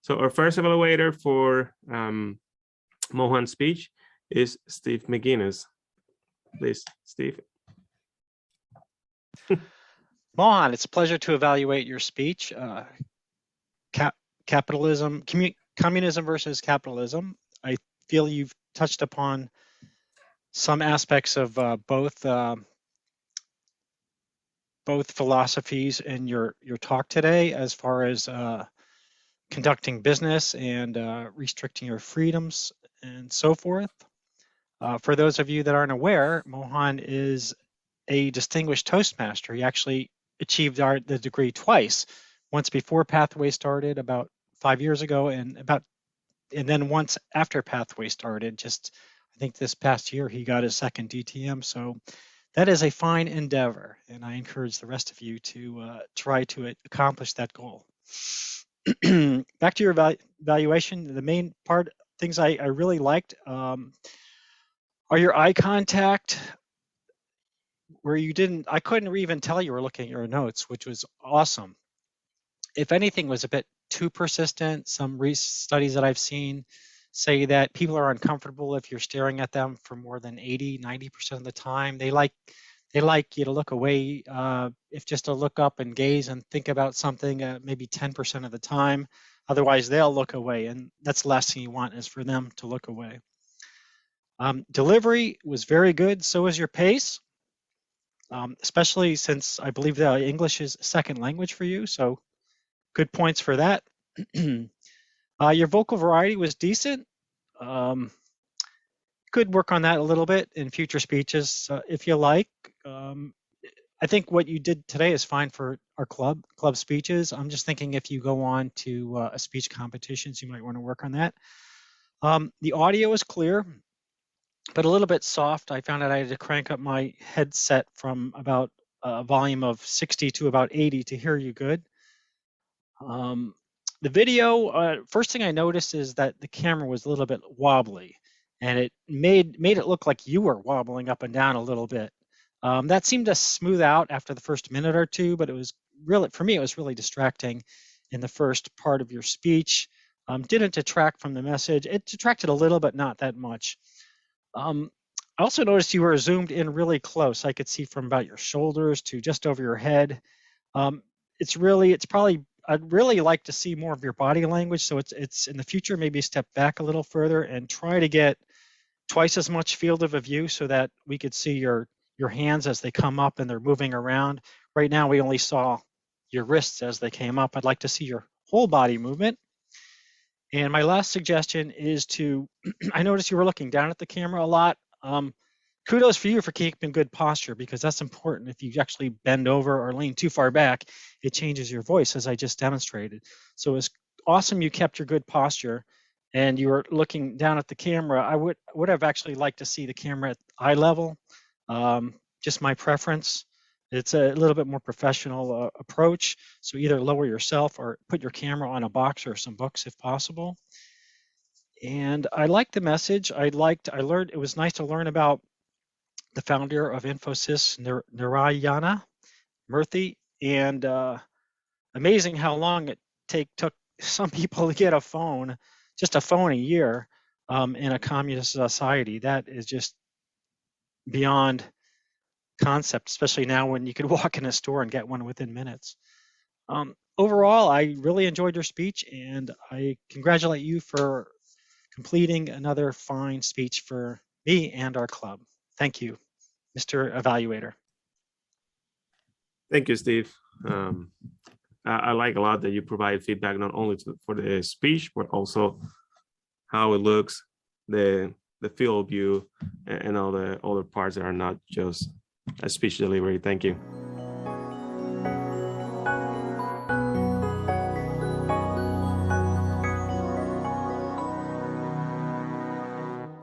So our first evaluator for Mohan's speech is Steve McGuinness. Please, Steve. Mohan, it's a pleasure to evaluate your speech. Communism versus capitalism. I feel you've touched upon some aspects of both philosophies in your talk today, as far as conducting business and restricting your freedoms and so forth. For those of you that aren't aware, Mohan is a distinguished Toastmaster. He actually achieved the degree twice, once before Pathway started about 5 years ago, and then once after Pathway started. Just, I think this past year he got his second DTM. So that is a fine endeavor, and I encourage the rest of you to try to accomplish that goal. Back to your evaluation, the main things I really liked are your eye contact, where I couldn't even tell you were looking at your notes, which was awesome. If anything was a bit too persistent, some studies that I've seen say that people are uncomfortable if you're staring at them for more than 80–90% of the time. They like you to look away, if just to look up and gaze and think about something, maybe 10% of the time. Otherwise, they'll look away, and that's the last thing you want, is for them to look away. Delivery was very good. So was your pace. Especially since I believe that English is second language for you, so good points for that. Your vocal variety was decent. Could work on that a little bit in future speeches if you like. I think what you did today is fine for our club speeches. I'm just thinking if you go on to a speech competitions, you might want to work on that. The audio is clear, but a little bit soft. I found out I had to crank up my headset from about a volume of 60 to about 80 to hear you good. The video, first thing I noticed is that the camera was a little bit wobbly, and it made it look like you were wobbling up and down a little bit. That seemed to smooth out after the first minute or two, but it was really, for me, it was really distracting in the first part of your speech. Didn't detract from the message. It detracted a little, but not that much. I also noticed you were zoomed in really close. I could see from about your shoulders to just over your head. I'd really like to see more of your body language. So it's in the future, maybe step back a little further and try to get twice as much field of view so that we could see your hands as they come up and they're moving around. Right now, we only saw your wrists as they came up. I'd like to see your whole body movement. And my last suggestion is I noticed you were looking down at the camera a lot. Kudos for you for keeping good posture, because that's important. If you actually bend over or lean too far back, it changes your voice, as I just demonstrated. So it's awesome you kept your good posture and you were looking down at the camera. I would have actually liked to see the camera at eye level, just my preference. It's a little bit more professional approach. So either lower yourself or put your camera on a box or some books if possible. And I liked the message. I learned, it was nice to learn about the founder of Infosys, Narayana Murthy, and amazing how long it took some people to get a phone, just a phone a year in a communist society. That is just beyond concept, especially now when you could walk in a store and get one within minutes. Overall, I really enjoyed your speech, and I congratulate you for completing another fine speech for me and our club. Thank you, Mr. Evaluator. Thank you, Steve. I like a lot that you provide feedback not only for the speech, but also how it looks, the field of view, and all the other parts that are not just a speech delivery. Thank you.